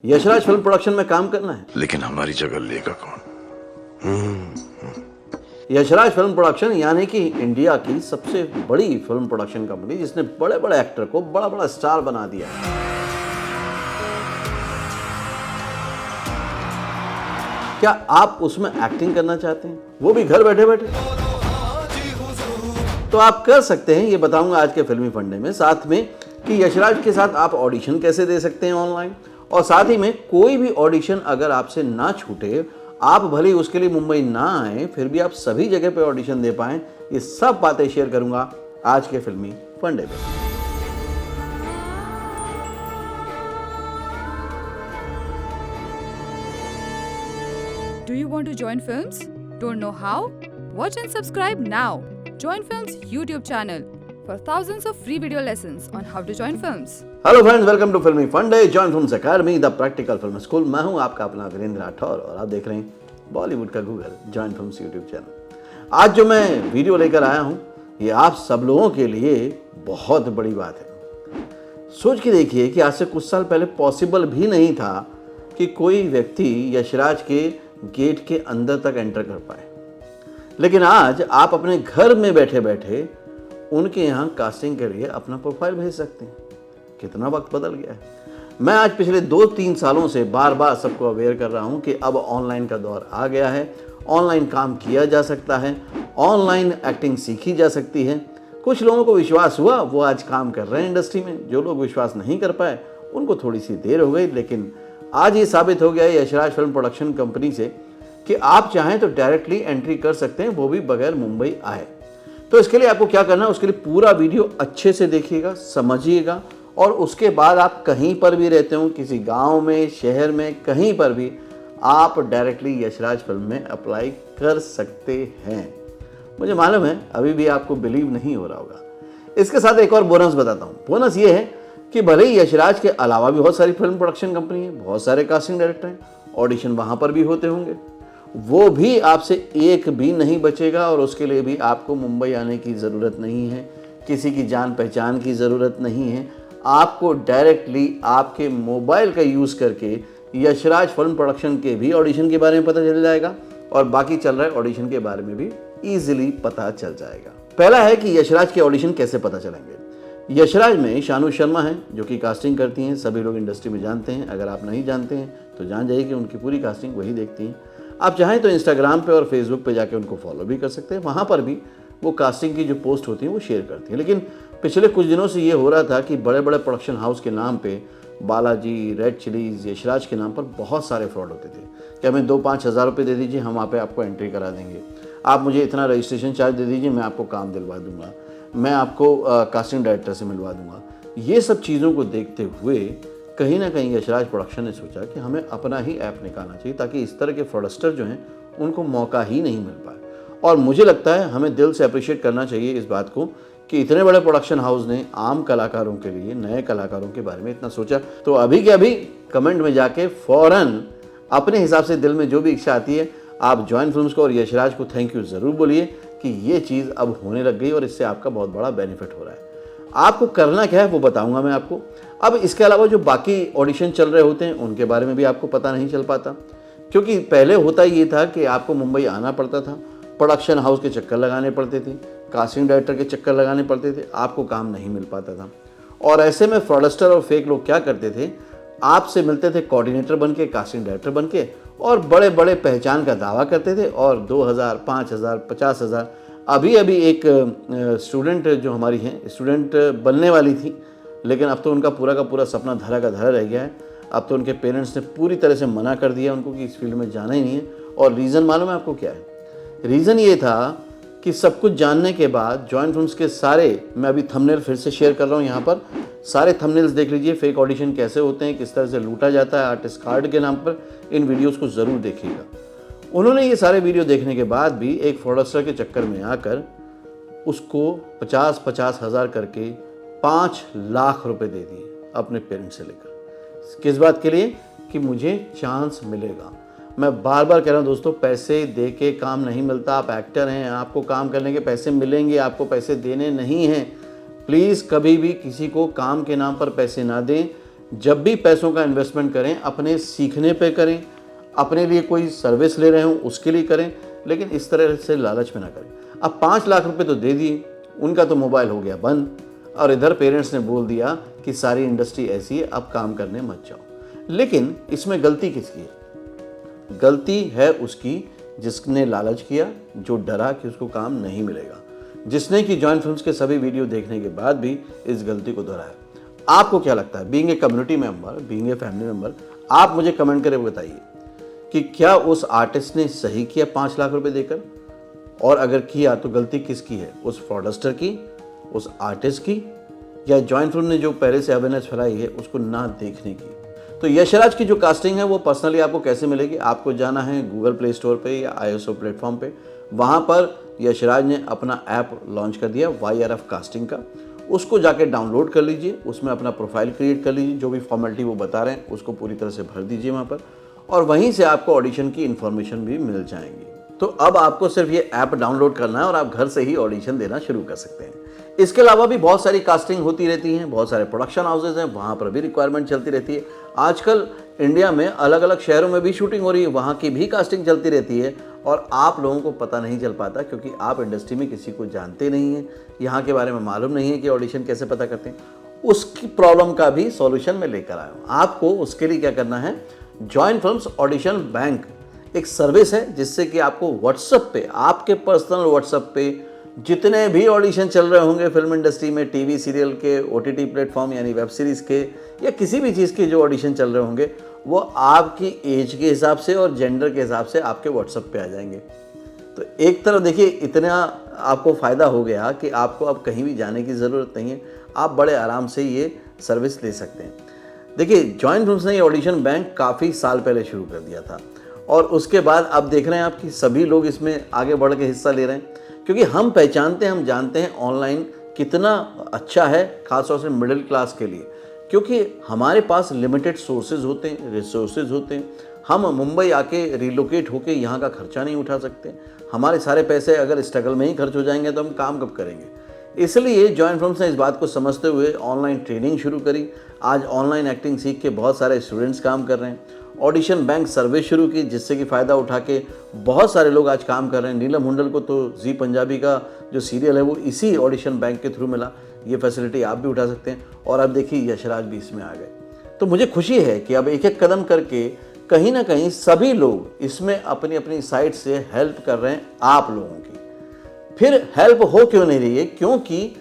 Yashraj film production में काम करना है, लेकिन हमारी जगह लेगा कौन? यशराज फिल्म प्रोडक्शन यानी कि इंडिया की सबसे बड़ी फिल्म प्रोडक्शन कंपनी जिसने बड़े बड़े एक्टर को बड़ा बड़ा स्टार बना दिया। क्या आप उसमें एक्टिंग करना चाहते हैं, वो भी घर बैठे बैठे? तो आप कर सकते हैं, ये बताऊंगा आज के फिल्मी फंडे में। साथ में कि यशराज के साथ आप ऑडिशन कैसे दे सकते हैं ऑनलाइन, और साथ ही में कोई भी ऑडिशन अगर आपसे ना छूटे, आप भले उसके लिए मुंबई ना आए फिर भी आप सभी जगह पे ऑडिशन दे पाएं, ये सब बातें शेयर करूंगा आज के फिल्मी फंडे में। Do you want to join films? Don't know how? Watch and subscribe now. Join Films YouTube channel for thousands of free video lessons on how to join films. Hello friends, welcome to Filmy Funde, join films academy, the practical film school. मैं हूं आपका अपना वीरेंद्र राठौर और आप देख रहे हैं बॉलीवुड का Google, join films YouTube channel. आज जो मैं वीडियो लेकर आया हूं, ये आप सब लोगों के लिए बहुत बड़ी बात है। सोच के देखिए कि आज से कुछ साल पहले पॉसिबल भी नहीं था कि कोई व्यक्ति यशराज के गेट के अंदर तक एंटर कर पाए, लेकिन आज आप अपने घर में बैठे बैठे उनके यहाँ कास्टिंग के लिए अपना प्रोफाइल भेज सकते हैं। कितना वक्त बदल गया है। मैं आज पिछले 2-3 सालों से बार बार सबको अवेयर कर रहा हूँ कि अब ऑनलाइन का दौर आ गया है, ऑनलाइन काम किया जा सकता है, ऑनलाइन एक्टिंग सीखी जा सकती है। कुछ लोगों को विश्वास हुआ, वो आज काम कर रहे हैं इंडस्ट्री में। जो लोग विश्वास नहीं कर पाए उनको थोड़ी सी देर हो गई, लेकिन आज ये साबित हो गया है यशराज फिल्म प्रोडक्शन कंपनी से कि आप चाहें तो डायरेक्टली एंट्री कर सकते हैं, वो भी बगैर मुंबई आए। तो इसके लिए आपको क्या करना है, उसके लिए पूरा वीडियो अच्छे से देखिएगा, समझिएगा, और उसके बाद आप कहीं पर भी रहते हो, किसी गांव में, शहर में, कहीं पर भी आप डायरेक्टली यशराज फिल्म में अप्लाई कर सकते हैं। मुझे मालूम है अभी भी आपको बिलीव नहीं हो रहा होगा। इसके साथ एक और बोनस बताता हूँ। बोनस ये है कि भले ही यशराज के अलावा भी बहुत सारी फिल्म प्रोडक्शन कंपनी है, बहुत सारे कास्टिंग डायरेक्टर हैं, ऑडिशन वहाँ पर भी होते होंगे, वो भी आपसे एक भी नहीं बचेगा, और उसके लिए भी आपको मुंबई आने की ज़रूरत नहीं है, किसी की जान पहचान की ज़रूरत नहीं है। आपको डायरेक्टली आपके मोबाइल का यूज़ करके यशराज फिल्म प्रोडक्शन के भी ऑडिशन के बारे में पता चल जाएगा, और बाकी चल रहे ऑडिशन के बारे में भी ईजिली पता चल जाएगा। पहला है कि यशराज के ऑडिशन कैसे पता चलेंगे। यशराज में शानू शर्मा हैं जो कि कास्टिंग करती हैं, सभी लोग इंडस्ट्री में जानते हैं। अगर आप नहीं जानते हैं तो जान जाइए कि उनकी पूरी कास्टिंग वही देखती हैं। आप चाहें तो इंस्टाग्राम पे और फेसबुक पे जाके उनको फॉलो भी कर सकते हैं, वहाँ पर भी वो कास्टिंग की जो पोस्ट होती हैं वो शेयर करती हैं। लेकिन पिछले कुछ दिनों से ये हो रहा था कि बड़े बड़े प्रोडक्शन हाउस के नाम पे, बालाजी, रेड चिलीज, यशराज के नाम पर बहुत सारे फ्रॉड होते थे कि हमें 2-5 हज़ार रुपये दे दीजिए, हम वहाँ पे आपको एंट्री करा देंगे, आप मुझे इतना रजिस्ट्रेशन चार्ज दे दीजिए, मैं आपको काम दिलवा दूंगा, मैं आपको कास्टिंग डायरेक्टर से मिलवा दूंगा। ये सब चीज़ों को देखते हुए कहीं ना कहीं यशराज प्रोडक्शन ने सोचा कि हमें अपना ही ऐप निकालना चाहिए, ताकि इस तरह के फ्रॉडस्टर जो हैं उनको मौका ही नहीं मिल पाए। और मुझे लगता है हमें दिल से अप्रिशिएट करना चाहिए इस बात को कि इतने बड़े प्रोडक्शन हाउस ने आम कलाकारों के लिए, नए कलाकारों के बारे में इतना सोचा। तो अभी के अभी कमेंट में जाके फ़ौरन अपने हिसाब से दिल में जो भी इच्छा आती है, आप जॉइन फिल्म्स को और यशराज को थैंक यू ज़रूर बोलिए कि ये चीज़ अब होने लग गई और इससे आपका बहुत बड़ा बेनिफिट हो रहा है। आपको करना क्या है वो बताऊंगा मैं आपको। अब इसके अलावा जो बाकी ऑडिशन चल रहे होते हैं उनके बारे में भी आपको पता नहीं चल पाता, क्योंकि पहले होता ये था कि आपको मुंबई आना पड़ता था, प्रोडक्शन हाउस के चक्कर लगाने पड़ते थे, कास्टिंग डायरेक्टर के चक्कर लगाने पड़ते थे, आपको काम नहीं मिल पाता था। और ऐसे में फ्रॉडस्टर और फेक लोग क्या करते थे, आपसे मिलते थे कोऑर्डिनेटर बन के, कास्टिंग डायरेक्टर बन के, और बड़े बड़े पहचान का दावा करते थे, और 2,000, 5,000, 50,000। अभी एक स्टूडेंट जो हमारी हैं, स्टूडेंट बनने वाली थी, लेकिन अब तो उनका पूरा का पूरा सपना धरा का धरा रह गया है। अब तो उनके पेरेंट्स ने पूरी तरह से मना कर दिया उनको कि इस फील्ड में जाना ही नहीं है। और रीज़न मालूम है आपको क्या है? रीज़न ये था कि सब कुछ जानने के बाद जॉइन फिल्म्स के सारे, मैं अभी थंबनेल फिर से शेयर कर रहा हूँ यहाँ पर, सारे थंबनेल्स देख लीजिए, फेक ऑडिशन कैसे होते हैं, किस तरह से लूटा जाता है आर्टिस्ट कार्ड के नाम पर। इन वीडियोज़ को ज़रूर देखिएगा। उन्होंने ये सारे वीडियो देखने के बाद भी एक फ्रॉडस्टर के चक्कर में आकर उसको 50-50 हज़ार करके 5 लाख रुपए दे दिए अपने पेरेंट्स से लेकर। किस बात के लिए? कि मुझे चांस मिलेगा। मैं बार बार कह रहा हूँ दोस्तों, पैसे दे के काम नहीं मिलता। आप एक्टर हैं, आपको काम करने के पैसे मिलेंगे, आपको पैसे देने नहीं हैं। प्लीज़ कभी भी किसी को काम के नाम पर पैसे ना दें। जब भी पैसों का इन्वेस्टमेंट करें अपने सीखने पे करें, अपने लिए कोई सर्विस ले रहे हो उसके लिए करें, लेकिन इस तरह से लालच में ना करें। अब 5 लाख रुपए तो दे दिए, उनका तो मोबाइल हो गया बंद, और इधर पेरेंट्स ने बोल दिया कि सारी इंडस्ट्री ऐसी है, अब काम करने मत जाओ। लेकिन इसमें गलती किसकी है? गलती है उसकी जिसने लालच किया, जो डरा कि उसको काम नहीं मिलेगा, जिसने कि जॉइंट फिल्म्स के सभी वीडियो देखने के बाद भी इस गलती को दोहराया। आपको क्या लगता है, being a community member, being a family member, आप मुझे कमेंट करके बताइए कि क्या उस आर्टिस्ट ने सही किया 5 लाख रुपए देकर? और अगर किया तो गलती किसकी है, उस फ्रॉडस्टर की, उस आर्टिस्ट की, या जॉइंट फिल्म ने जो पहले से अवेयरनेस फैलाई है उसको ना देखने की? तो यशराज की जो कास्टिंग है वो पर्सनली आपको कैसे मिलेगी? आपको जाना है गूगल प्ले स्टोर पे या ISO प्लेटफॉर्म पे, वहाँ पर यशराज ने अपना ऐप लॉन्च कर दिया YRF कास्टिंग का, उसको जाके डाउनलोड कर लीजिए, उसमें अपना प्रोफाइल क्रिएट कर लीजिए, जो भी फॉर्मेलिटी वो बता रहे हैं उसको पूरी तरह से भर दीजिए वहाँ पर, और वहीं से आपको ऑडिशन की इन्फॉर्मेशन भी मिल जाएंगी। तो अब आपको सिर्फ ये ऐप डाउनलोड करना है और आप घर से ही ऑडिशन देना शुरू कर सकते हैं। इसके अलावा भी बहुत सारी कास्टिंग होती रहती हैं, बहुत सारे प्रोडक्शन हाउसेज हैं, वहाँ पर भी रिक्वायरमेंट चलती रहती है। आजकल इंडिया में अलग अलग शहरों में भी शूटिंग हो रही है, वहाँ की भी कास्टिंग चलती रहती है, और आप लोगों को पता नहीं चल पाता क्योंकि आप इंडस्ट्री में किसी को जानते नहीं हैं, यहाँ के बारे में मालूम नहीं है कि ऑडिशन कैसे पता करते हैं। उसकी प्रॉब्लम का भी सॉल्यूशन मैं लेकर आया हूँ। आपको उसके लिए क्या करना है, जॉइंट फिल्म्स ऑडिशन बैंक एक सर्विस है जिससे कि आपको व्हाट्सएप पे, आपके पर्सनल व्हाट्सएप पे जितने भी ऑडिशन चल रहे होंगे फिल्म इंडस्ट्री में, टीवी सीरियल के, OTT प्लेटफॉर्म यानी वेब सीरीज़ के, या किसी भी चीज़ के जो ऑडिशन चल रहे होंगे, वो आपकी एज के हिसाब से और जेंडर के हिसाब से आपके व्हाट्सएप पे आ जाएंगे। तो एक तरफ देखिए इतना आपको फ़ायदा हो गया कि आपको अब कहीं भी जाने की ज़रूरत नहीं है, आप बड़े आराम से ये सर्विस ले सकते हैं। देखिए जॉइंट फिल्म्स ने ये ऑडिशन बैंक काफ़ी साल पहले शुरू कर दिया था, और उसके बाद अब देख रहे हैं आप कि सभी लोग इसमें आगे बढ़ के हिस्सा ले रहे हैं, क्योंकि हम पहचानते हैं, हम जानते हैं ऑनलाइन कितना अच्छा है, खासतौर से मिडिल क्लास के लिए, क्योंकि हमारे पास लिमिटेड सोर्सेज होते हैं, रिसोर्सेज होते हैं। हम मुंबई आके रिलोकेट होके यहाँ का खर्चा नहीं उठा सकते, हमारे सारे पैसे अगर स्ट्रगल में ही खर्च हो जाएंगे तो हम काम कब करेंगे? इसलिए जॉइंट फिल्म्स ने इस बात को समझते हुए ऑनलाइन ट्रेनिंग शुरू करी। आज ऑनलाइन एक्टिंग सीख के बहुत सारे स्टूडेंट्स काम कर रहे हैं। ऑडिशन बैंक सर्विस शुरू की जिससे कि फ़ायदा उठा के बहुत सारे लोग आज काम कर रहे हैं। नीलम हुंडल को तो जी पंजाबी का जो सीरियल है वो इसी ऑडिशन बैंक के थ्रू मिला। ये फैसिलिटी आप भी उठा सकते हैं, और अब देखिए यशराज भी इसमें आ गए। तो मुझे खुशी है कि अब एक एक कदम करके कहीं ना कहीं सभी लोग इसमें अपनी अपनी साइड से हेल्प कर रहे हैं आप लोगों की। फिर हेल्प हो क्यों नहीं रही है? क्योंकि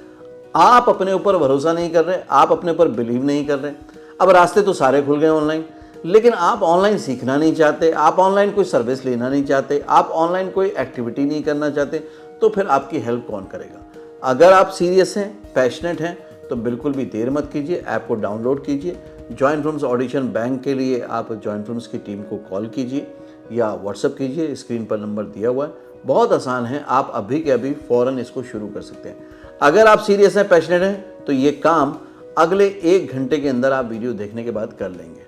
आप अपने ऊपर भरोसा नहीं कर रहे, आप अपने ऊपर बिलीव नहीं कर रहे। अब रास्ते तो सारे खुल गए ऑनलाइन, लेकिन आप ऑनलाइन सीखना नहीं चाहते, आप ऑनलाइन कोई सर्विस लेना नहीं चाहते, आप ऑनलाइन कोई एक्टिविटी नहीं करना चाहते, तो फिर आपकी हेल्प कौन करेगा? अगर आप सीरियस हैं, पैशनेट हैं, तो बिल्कुल भी देर मत कीजिए, ऐप को डाउनलोड कीजिए। जॉइंट फिल्म्स ऑडिशन बैंक के लिए आप जॉइंट फिल्म्स की टीम को कॉल कीजिए या व्हाट्सएप कीजिए, स्क्रीन पर नंबर दिया हुआ है, बहुत आसान है, आप अभी के अभी फ़ौरन इसको शुरू कर सकते हैं। अगर आप सीरियस हैं, पैशनेट हैं, तो ये काम अगले 1 घंटे के अंदर आप वीडियो देखने के बाद कर लेंगे।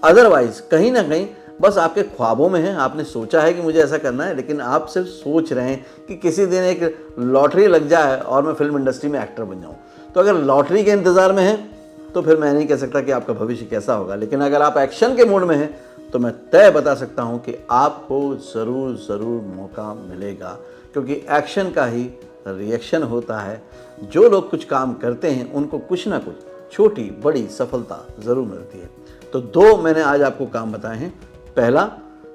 अदरवाइज कहीं ना कहीं बस आपके ख्वाबों में है, आपने सोचा है कि मुझे ऐसा करना है, लेकिन आप सिर्फ सोच रहे हैं कि किसी दिन एक लॉटरी लग जाए और मैं फिल्म इंडस्ट्री में एक्टर बन जाऊं। तो अगर लॉटरी के इंतज़ार में है तो फिर मैं नहीं कह सकता कि आपका भविष्य कैसा होगा, लेकिन अगर आप एक्शन के मूड में हैं तो मैं तय बता सकता हूं कि आपको ज़रूर मौका मिलेगा, क्योंकि एक्शन का ही रिएक्शन होता है। जो लोग कुछ काम करते हैं उनको कुछ ना कुछ छोटी बड़ी सफलता ज़रूर मिलती है। तो 2 मैंने आज आपको काम बताए हैं। पहला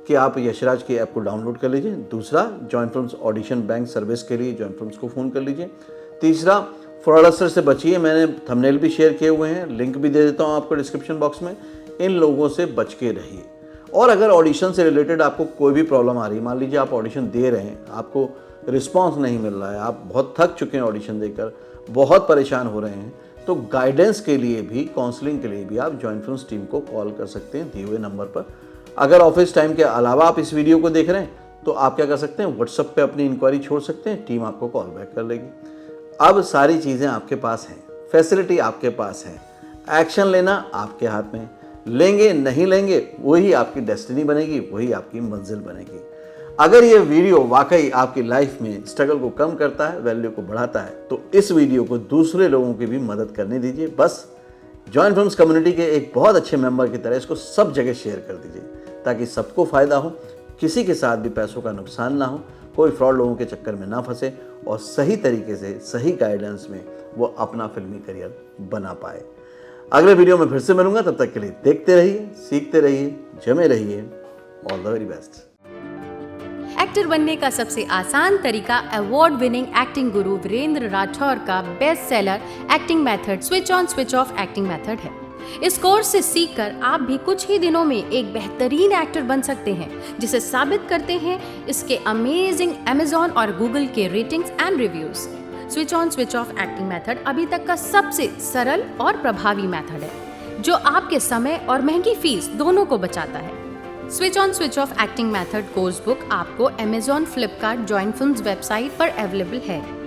कि आप यशराज की ऐप को डाउनलोड कर लीजिए। दूसरा, joint films audition bank service के लिए जॉइंट फिल्म्स को फ़ोन कर लीजिए। तीसरा, फ्रॉडस्टर से बचिए। मैंने थंबनेल भी शेयर किए हुए हैं, लिंक भी दे देता हूँ आपको डिस्क्रिप्शन बॉक्स में। इन लोगों से बच के रहिए। और अगर ऑडिशन से रिलेटेड आपको कोई भी प्रॉब्लम आ रही है, मान लीजिए आप ऑडिशन दे रहे हैं, आपको रिस्पॉन्स नहीं मिल रहा है, आप बहुत थक चुके हैं ऑडिशन देकर, बहुत परेशान हो रहे हैं, तो गाइडेंस के लिए भी, काउंसलिंग के लिए भी आप जॉइंट फिल्म्स टीम को कॉल कर सकते हैं दिए हुए नंबर पर। अगर ऑफिस टाइम के अलावा आप इस वीडियो को देख रहे हैं तो आप क्या कर सकते हैं, व्हाट्सएप पे अपनी इंक्वायरी छोड़ सकते हैं, टीम आपको कॉल बैक कर लेगी। अब सारी चीज़ें आपके पास हैं, फैसिलिटी आपके पास है, एक्शन लेना आपके हाथ में। लेंगे नहीं लेंगे वही आपकी डेस्टिनी बनेगी, वही आपकी मंजिल बनेगी। अगर ये वीडियो वाकई आपकी लाइफ में स्ट्रगल को कम करता है, वैल्यू को बढ़ाता है, तो इस वीडियो को दूसरे लोगों की भी मदद करने दीजिए। बस जॉइन फिल्म्स कम्युनिटी के एक बहुत अच्छे मेंबर की तरह इसको सब जगह शेयर कर दीजिए ताकि सबको फ़ायदा हो, किसी के साथ भी पैसों का नुकसान ना हो, कोई फ्रॉड लोगों के चक्कर में ना फंसे और सही तरीके से सही गाइडेंस में वो अपना फिल्मी करियर बना पाए। अगले वीडियो में फिर से मिलूंगा, तब तक के लिए देखते रहिए, सीखते रहिए, जमे रहिए। All the very best. Actor बनने का सबसे आसान तरीका अवार्ड विनिंग एक्टिंग गुरु वीरेंद्र राठौर का best seller acting method switch on switch off acting method है। इस कोर्स से सीखकर आप भी कुछ ही दिनों में एक बेहतरीन एक्टर बन सकते हैं, जिसे साबित करते हैं इसके अमेजिंग Amazon और Google के ratings and reviews. Switch on switch off acting method अभी तक का सबसे सरल और प्रभावी मेथड है, जो आपके समय और महंगी फीस दोनों को बचाता है। Switch on switch off acting method course book आपको Amazon, Flipkart, join films website पर अवेलेबल है।